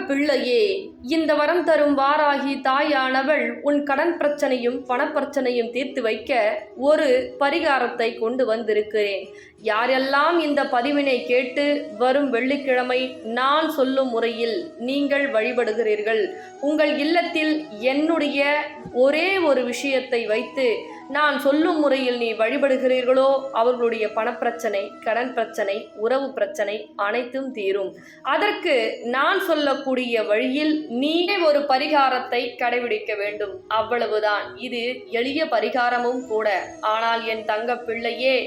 பிள்ளையே, இந்த வரம் தரும் வாராகி தாயானவள் உன் கடன் பிரச்சனையும் பணப்பிரச்சனையும் தீர்த்து வைக்க ஒரு பரிகாரத்தை கொண்டு வந்திருக்கிறேன். யாரெல்லாம் இந்த பதிவினை கேட்டு வரும் வெள்ளிக்கிழமை நான் சொல்லும் முறையில் நீங்கள் வழிபடுகிறீர்கள், உங்கள் இல்லத்தில் என்னுடைய ஒரே ஒரு விஷயத்தை வைத்து நான் சொல்லும் முறையில் நீ வழிபடுகிறீர்களோ அவர்களுடைய பணப்பிரச்சனை, கடன் பிரச்சனை, உறவு பிரச்சனை அனைத்தும் தீரும். அதற்கு நான் சொல்லக்கூடிய வழியில் நீ ஒரு பரிகாரத்தை கடைபிடிக்க வேண்டும், அவ்வளவுதான். இது எளிய பரிகாரமும் கூட. ஆனால் என் தங்க பிள்ளையே,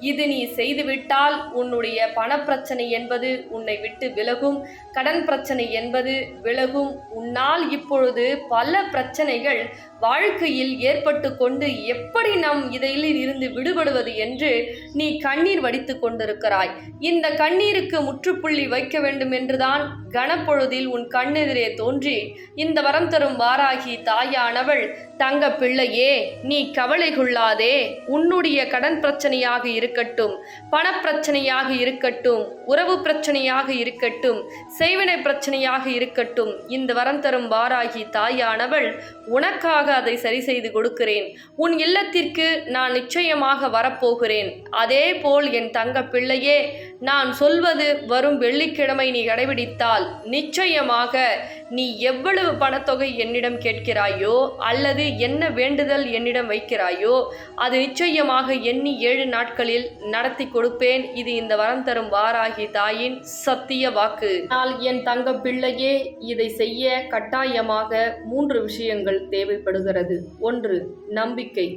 இது நீ செய்துவிட்டால் உன்னுடைய பணப்பிரச்சனை என்பது உன்னை விட்டு விலகும், கடன் பிரச்சனை என்பது விலகும். உன்னால் இப்பொழுது பல பிரச்சனைகள் வாழ்க்கையில் ஏற்பட்டு கொண்டு எப்படி நாம் இதில் இருந்து விடுபடுவது என்று நீ கண்ணீர் வடித்து கொண்டிருக்கிறாய். இந்த கண்ணீருக்கு முற்றுப்புள்ளி வைக்க வேண்டும் என்றுதான் கனப்பொழுதில் உன் கண்ணெதிரே தோன்றி இந்த வரம் தரும் வாராகி தாயானவள், தங்க பிள்ளையே, நீ கவலை கொள்ளாதே. உன்னுடைய கடன் பிரச்சனையாக இருக்கட்டும், பணப்பிரச்சனையாக இருக்கட்டும், உறவு பிரச்சனையாக இருக்கட்டும், செய்வினை பிரச்சனையாக இருக்கட்டும், இந்த வரம் தரும் வாராகி தாயானவள் உனக்காக அதை சரி செய்து கொடுக்கிறேன். உன் இல்லத்திற்கு நான் நிச்சயமாக வரப்போகிறேன். அதே போல் என் தங்க பிள்ளையே, நான் சொல்வது வரும் வெள்ளிக்கிழமை நீ கடைபிடித்தால் நிச்சயமாக நீ எவ்வளவு பணத்தொகை என்னிடம் கேட்கிறாயோ அல்லது என்ன வேண்டுதல் என்னிடம் வைக்கிறாயோ அது நிச்சயமாக எண்ணி 7 நாட்களில் நடத்தி கொடுப்பேன். இது இந்த வரம் தரும் வாராகி தாயின் சத்திய வாக்கு. ஆனால் என் தங்க பிள்ளையே, இதை செய்ய கட்டாயமாக 3 விஷயங்கள் தேவைப்படுகிறது. 1, நம்பிக்கை,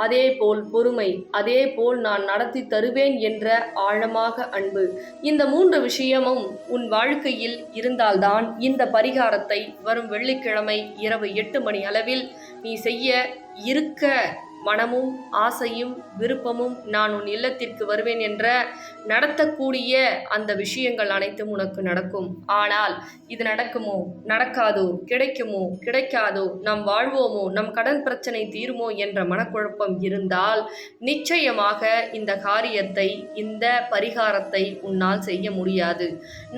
அதே போல் பொறுமை, அதே போல் நான் நடத்தி தருவேன் என்ற ஆழமாக அன்பு. இந்த 3 விஷயமும் உன் வாழ்க்கையில் இருந்தால்தான் இந்த பரிகாரத்தை வரும் வெள்ளிக்கிழமை இரவு 8 மணி அளவில் நீ செய்ய இருக்க மனமும் ஆசையும் விருப்பமும் நான் உன் இல்லத்திற்கு வருவேன் என்ற நடத்தக்கூடிய அந்த விஷயங்கள் அனைத்தும் உனக்கு நடக்கும். ஆனால் இது நடக்குமோ நடக்காதோ, கிடைக்குமோ கிடைக்காதோ, நம் வாழ்வோமோ, நம் கடன் பிரச்சனை தீருமோ என்ற மனக்குழப்பம் இருந்தால் நிச்சயமாக இந்த காரியத்தை, இந்த பரிகாரத்தை உன்னால் செய்ய முடியாது.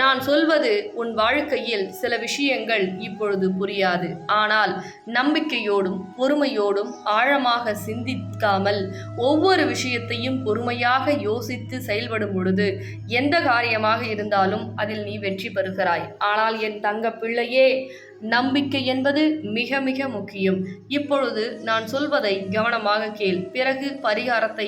நான் சொல்வது உன் வாழ்க்கையில் சில விஷயங்கள் இப்பொழுது புரியாது. ஆனால் நம்பிக்கையோடும் பொறுமையோடும் ஆழமாக சிந்திக்காமல் ஒவ்வொரு விஷயத்தையும் பொறுமையாக யோசித்து செயல்படும் பொழுது எந்த காரியமாக இருந்தாலும் அதில் நீ வெற்றி பெறுகிறாய். ஆனால் என் தங்க பிள்ளையே, நம்பிக்கை என்பது மிக மிக முக்கியம். இப்பொழுது நான் சொல்வதை கவனமாக கேள். பிறகு பரிகாரத்தை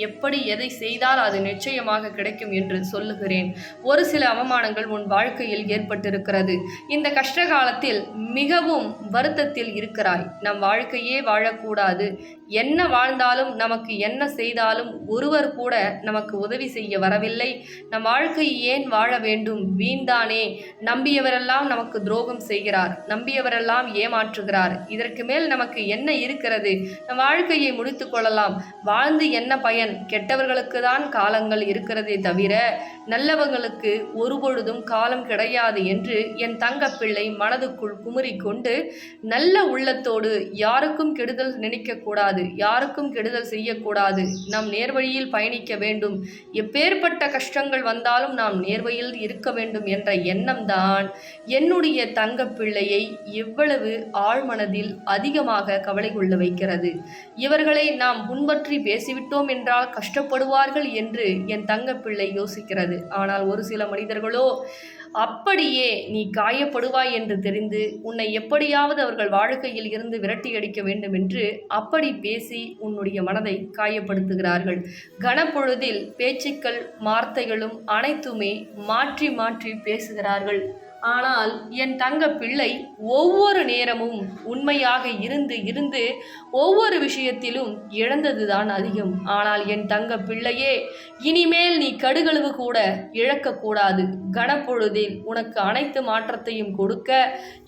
எப்படி எதை செய்தால் அது நிச்சயமாக கிடைக்கும் என்று சொல்லுகிறேன். ஒரு சில அவமானங்கள் உன் வாழ்க்கையில் ஏற்பட்டிருக்கிறது. இந்த கஷ்ட காலத்தில் மிகவும் வருத்தத்தில் இருக்கிறாய். நம் வாழ்க்கையே வாழக்கூடாது, என்ன வாழ்ந்தாலும் நமக்கு என்ன செய்தாலும் ஒருவர் கூட நமக்கு உதவி செய்ய வரவில்லை, நம் வாழ்க்கை ஏன் வாழ வேண்டும், வீண்தானே, நம்பியவரெல்லாம் நமக்கு துரோகம் செய்கிறார், நம்பியவரெல்லாம் ஏமாற்றுகிறார், இதற்கு மேல் நமக்கு என்ன இருக்கிறது, நம் வாழ்க்கையை முடித்து கொள்ளலாம், வாழ்ந்து என்ன பயன், கெட்டவர்களுக்கு தான் காலங்கள் இருக்கிறதே தவிர நல்லவங்களுக்கு ஒருபொழுதும் காலம் கிடையாது என்று என் தங்க பிள்ளை மனதுக்குள் குமுறிக்கொண்டு நல்ல உள்ளத்தோடு யாருக்கும் கெடுதல் நினைக்கக்கூடாது, யாருக்கும் கெடுதல் செய்யக்கூடாது, நம் நேர்வழியில் பயணிக்க வேண்டும், எப்பேற்பட்ட கஷ்டங்கள் வந்தாலும் நாம் நேர்வழியில் இருக்க வேண்டும் என்ற எண்ணம்தான் என்னுடைய தங்க பிள்ளையை எவ்வளவு ஆழ்மனதில் அதிகமாக கவலை கொள்ள வைக்கிறது. இவர்களை நாம் முன்பற்றி பேசிவிட்டோம் என்றால் கஷ்டப்படுவார்கள் என்று என் தங்க பிள்ளை யோசிக்கிறது. ஆனால் ஒரு சில மனிதர்களோ அப்படியே நீ காயப்படுவாய் என்று தெரிந்து உன்னை எப்படியாவது அவர்கள் வாழ்க்கையில் இருந்து விரட்டி அடிக்க வேண்டும் என்று அப்படி பேசி உன்னுடைய மனதை காயப்படுத்துகிறார்கள். கனப்பொழுதில் பேச்சுக்கள் வார்த்தைகளும் அனைத்துமே மாற்றி மாற்றி பேசுகிறார்கள். ஆனால் என் தங்க பிள்ளை ஒவ்வொரு நேரமும் உண்மையாக இருந்து ஒவ்வொரு விஷயத்திலும் இழந்ததுதான் அதிகம். ஆனால் என் தங்க பிள்ளையே, இனிமேல் நீ கடுகளவு கூட இழக்கக்கூடாது. கனப்பொழுதில் உனக்கு அனைத்து மாற்றத்தையும் கொடுக்க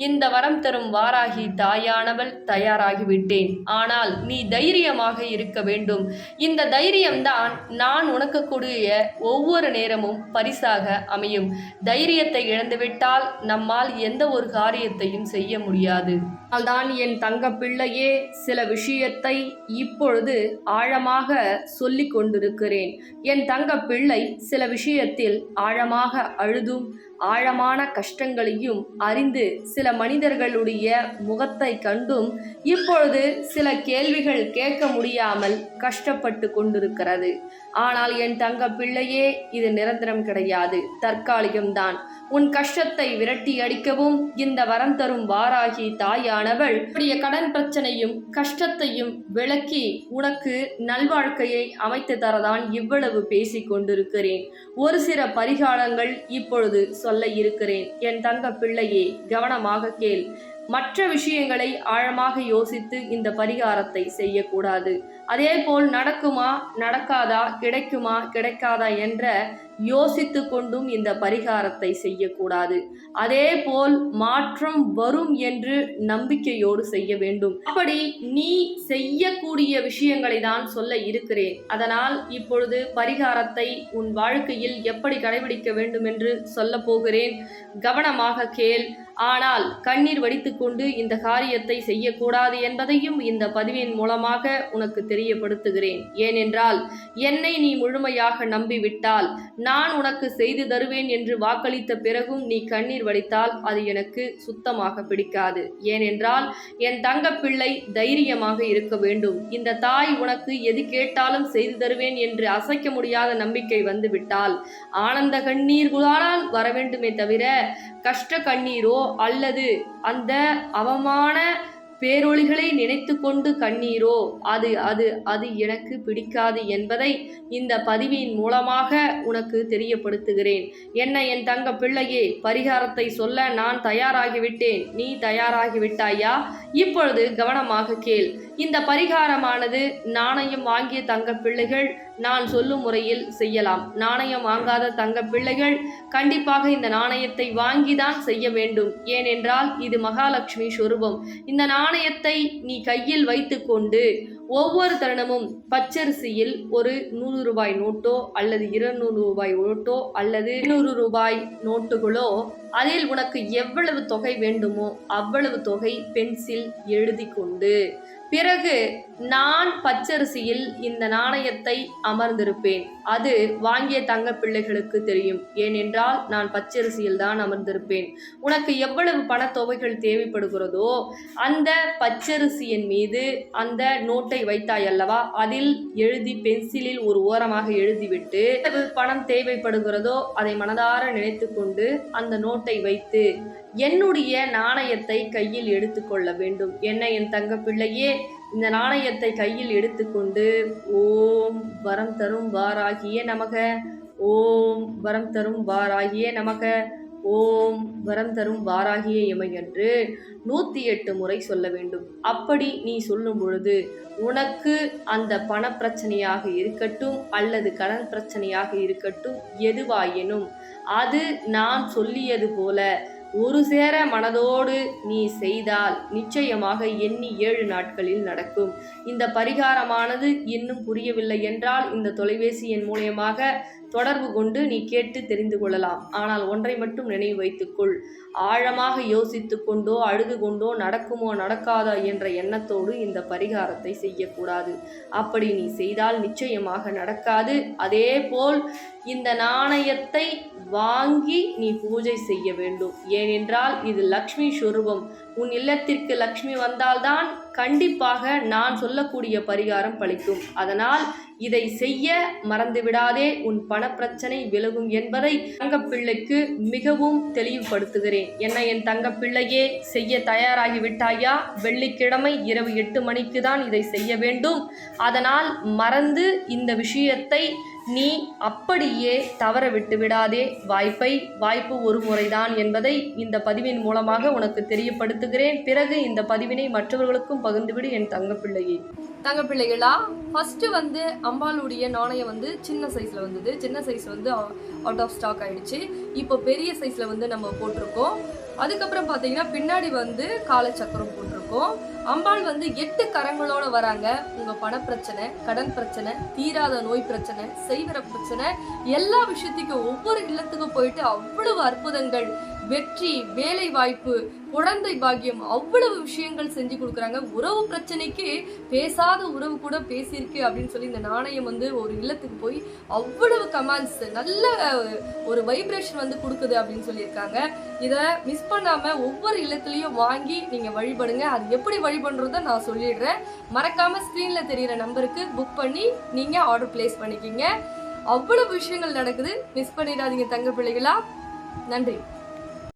இந்த வரம் தரும் வாராகி தாயானவள் தயாராகிவிட்டேன். ஆனால் நீ தைரியமாக இருக்க வேண்டும். இந்த தைரியம்தான் நான் உனக்கு கூடிய ஒவ்வொரு நேரமும் பரிசாக அமையும். தைரியத்தை இழந்துவிட்டால் நம்மால் எந்த ஒரு காரியத்தையும் செய்ய முடியாது. அதனால்தான் என் தங்க பிள்ளையே, சில விஷயத்தை இப்பொழுது ஆழமாக சொல்லிக் கொண்டிருக்கிறேன். என் தங்க பிள்ளை சில விஷயத்தில் ஆழமாக அழுதும் ஆழமான கஷ்டங்களையும் அறிந்து சில மனிதர்களுடைய முகத்தை கண்டும் இப்பொழுது சில கேள்விகள் கேட்க முடியாமல் கஷ்டப்பட்டு கொண்டிருக்கிறது. ஆனால் என் தங்க பிள்ளையே, இது நிரந்தரம் கிடையாது, தற்காலிகம்தான். உன் கஷ்டத்தை விரட்டி அடிக்கவும் இந்த வரம் தரும் வாராகி தாயானவள் உடைய கடன் பிரச்சனையும் கஷ்டத்தையும் விளக்கி உனக்கு நல்வாழ்க்கையை அமைத்து தரதான் இவ்வளவு பேசிக் கொண்டிருக்கிறேன். ஒரு சில பரிகாரங்கள் இப்பொழுது சொல்ல இருக்கிறேன். என் தங்க பிள்ளையே, கவனமாக கேள். மற்ற விஷயங்களை ஆழமாக யோசித்து இந்த பரிகாரத்தை செய்யக்கூடாது. அதே போல் நடக்குமா நடக்காதா, கிடைக்குமா கிடைக்காதா என்ற யோசித்து கொண்டும் இந்த பரிகாரத்தை செய்யக்கூடாது. அதே போல் மாற்றம் வரும் என்று நம்பிக்கையோடு செய்ய வேண்டும். அப்படி நீ செய்யக்கூடிய விஷயங்களை தான் சொல்ல இருக்கிறேன். அதனால் இப்பொழுது பரிகாரத்தை உன் வாழ்க்கையில் எப்படி கடைபிடிக்க வேண்டும் என்று சொல்ல போகிறேன். கவனமாக கேள். ஆனால் கண்ணீர் வடித்துக்கொண்டு இந்த காரியத்தை செய்யக்கூடாது என்பதையும் இந்த பதிவின் மூலமாக உனக்கு தெரியப்படுத்துகிறேன். ஏனென்றால் என்னை நீ முழுமையாக நம்பிவிட்டால் நான் உனக்கு செய்து தருவேன் என்று வாக்களித்த பிறகும் நீ கண்ணீர் வடித்தால் அது எனக்கு சுத்தமாக பிடிக்காது. ஏனென்றால் என் தங்க பிள்ளை தைரியமாக இருக்க வேண்டும். இந்த தாய் உனக்கு எது கேட்டாலும் செய்து தருவேன் என்று அசைக்க முடியாத நம்பிக்கை வந்துவிட்டால் ஆனந்த கண்ணீர் குழால் வர வேண்டுமே தவிர கஷ்ட கண்ணீரோ அல்லது அந்த அவமான பேரொளிகளை நினைத்து கொண்டு கண்ணீரோ அது அது அது எனக்கு பிடிக்காது என்பதை இந்த பதிவின் மூலமாக உனக்கு தெரியப்படுத்துகிறேன். என்ன என் தங்க பிள்ளையே, பரிகாரத்தை சொல்ல நான் தயாராகிவிட்டேன். நீ தயாராகிவிட்டாயா? இப்பொழுது கவனமாக கேள். இந்த பரிகாரமானது நாணயம் வாங்கிய தங்க பிள்ளைகள் நான் சொல்லும் முறையில் செய்யலாம். நாணயம் வாங்காத தங்க பிள்ளைகள் கண்டிப்பாக இந்த நாணயத்தை வாங்கிதான் செய்ய வேண்டும். ஏனென்றால் இது மகாலட்சுமி சொரூபம். இந்த நாணயத்தை நீ கையில் வைத்து கொண்டு ஒவ்வொரு தருணமும் பச்சரிசியில் ஒரு 100 ரூபாய் நோட்டோ அல்லது 200 ரூபாய் நோட்டோ அல்லது 200 ரூபாய் நோட்டுகளோ அதில் உனக்கு எவ்வளவு தொகை வேண்டுமோ அவ்வளவு தொகை பென்சில் எழுதி கொண்டு பிறகு நான் பச்சரிசியில் இந்த நாணயத்தை அமர்ந்திருப்பேன். அது வாங்கிய தங்க பிள்ளைகளுக்கு தெரியும். ஏனென்றால் நான் பச்சரிசியில் தான் அமர்ந்திருப்பேன். உனக்கு எவ்வளவு பணத்தொகைகள் தேவைப்படுகிறதோ அந்த பச்சரிசியின் மீது அந்த நோட்டை வைத்தாய் அல்லவா, அதில் எழுதி பென்சிலில் ஒரு ஓரமாக எழுதிவிட்டு எவ்வளவு பணம் தேவைப்படுகிறதோ அதை மனதார நினைத்து கொண்டு அந்த நோட்டை வைத்து என்னுடைய நாணயத்தை கையில் எடுத்துக்கொள்ள வேண்டும். என்ன என் தங்க பிள்ளையே, இந்த நாணயத்தை கையில் எடுத்துக்கொண்டு ஓம் வரம் தரும் வாராகியே நமக, ஓம் வரம் தரும் வாராகியே நமக, ஓம் வரம் தரும் வாராகியே எமை என்று 108 முறை சொல்ல வேண்டும். அப்படி நீ சொல்லும் பொழுது உனக்கு அந்த பண பிரச்சனையாக இருக்கட்டும் அல்லது கடன் பிரச்சனையாக இருக்கட்டும் எதுவாயினும் அது நான் சொல்லியது போல ஒரு சேர மனதோடு நீ செய்தால் நிச்சயமாக எண்ணி 7 நாட்களில் நடக்கும். இந்த பரிகாரமானது இன்னும் புரியவில்லை என்றால் இந்த தொலைபேசி எண் மூலமாக தொடர்பு கொண்டு நீ கேட்டு தெரிந்து கொள்ளலாம். ஆனால் ஒன்றை மட்டும் நினைவு வைத்துக்கொள். ஆழமாக யோசித்து கொண்டோ அழுது கொண்டோ நடக்குமோ நடக்காதா என்ற எண்ணத்தோடு இந்த பரிகாரத்தை செய்யக்கூடாது. அப்படி நீ செய்தால் நிச்சயமாக நடக்காது. அதே போல் இந்த நாணயத்தை வாங்கி நீ பூஜை செய்ய வேண்டும். ஏனென்றால் இது லக்ஷ்மி சொரூபம். உன் இல்லத்திற்கு லக்ஷ்மி வந்தால்தான் கண்டிப்பாக நான் சொல்லக்கூடிய பரிகாரம் பலிக்கும். அதனால் இதை செய்ய மறந்துவிடாதே. உன் பணப்பிரச்சனை விலகும் என்பதை தங்கப்பிள்ளைக்கு மிகவும் தெளிவுபடுத்துகிறேன். என்ன என் தங்கப்பிள்ளையே, செய்ய தயாராகி விட்டாயா? வெள்ளிக்கிழமை இரவு 8 மணிக்கு தான் இதை செய்ய வேண்டும். அதனால் மறந்து இந்த விஷயத்தை நீ அப்படியே தவற விட்டு விடாதே. வாய்ப்பு ஒரு முறைதான் என்பதை இந்த பதிவின் மூலமாக உனக்கு தெரியப்படுத்துகிறேன். பிறகு இந்த பதிவினை மற்றவர்களுக்கும் பகிர்ந்துவிடு என் தங்கப்பிள்ளையே. தங்கப்பிள்ளைகளா, ஃபர்ஸ்ட் அம்பாளுடைய நாணயம் சின்ன சைஸ்ல வந்தது. சின்ன சைஸ் அவுட் ஆஃப் ஸ்டாக் ஆயிடுச்சு. இப்போ பெரிய சைஸ்ல நம்ம போட்டிருக்கோம். அதுக்கப்புறம் பார்த்தீங்கன்னா பின்னாடி காலச்சக்கரம் போட்டிருக்கோம். அம்பாள் 8 கரங்களோட வராங்க. உங்க பணப்பிரச்சனை, கடன் பிரச்சனை, தீராத நோய் பிரச்சனை, செய்வர பிரச்சனை, எல்லா விஷயத்துக்கும் ஒவ்வொரு இல்லத்துக்கும் போயிட்டு அவ்வளவு அற்புதங்கள் வெற்றி, வேலை வாய்ப்பு, குழந்தை பாக்கியம், அவ்வளவு விஷயங்கள் செஞ்சு கொடுக்குறாங்க. உறவு பிரச்சனைக்கு பேசாத உறவு கூட பேசியிருக்கு அப்படின்னு சொல்லி இந்த நாணயம் வந்து ஒரு இல்லத்துக்கு போய் அவ்வளவு கமெண்ட்ஸ், நல்ல ஒரு வைப்ரேஷன் வந்து கொடுக்குது அப்படின்னு சொல்லியிருக்காங்க. இதை மிஸ் பண்ணாம ஒவ்வொரு இல்லத்துலயும் வாங்கி நீங்க வழிபடுங்க. அது எப்படி வழிபடுறத நான் சொல்லிடுறேன். மறக்காம ஸ்கிரீன்ல தெரியிற நம்பருக்கு புக் பண்ணி நீங்க ஆர்டர் பிளேஸ் பண்ணிக்கிங்க. அவ்வளவு விஷயங்கள் நடக்குது. மிஸ் பண்ணிடாதீங்க தங்க பிள்ளைகளா. நன்றி.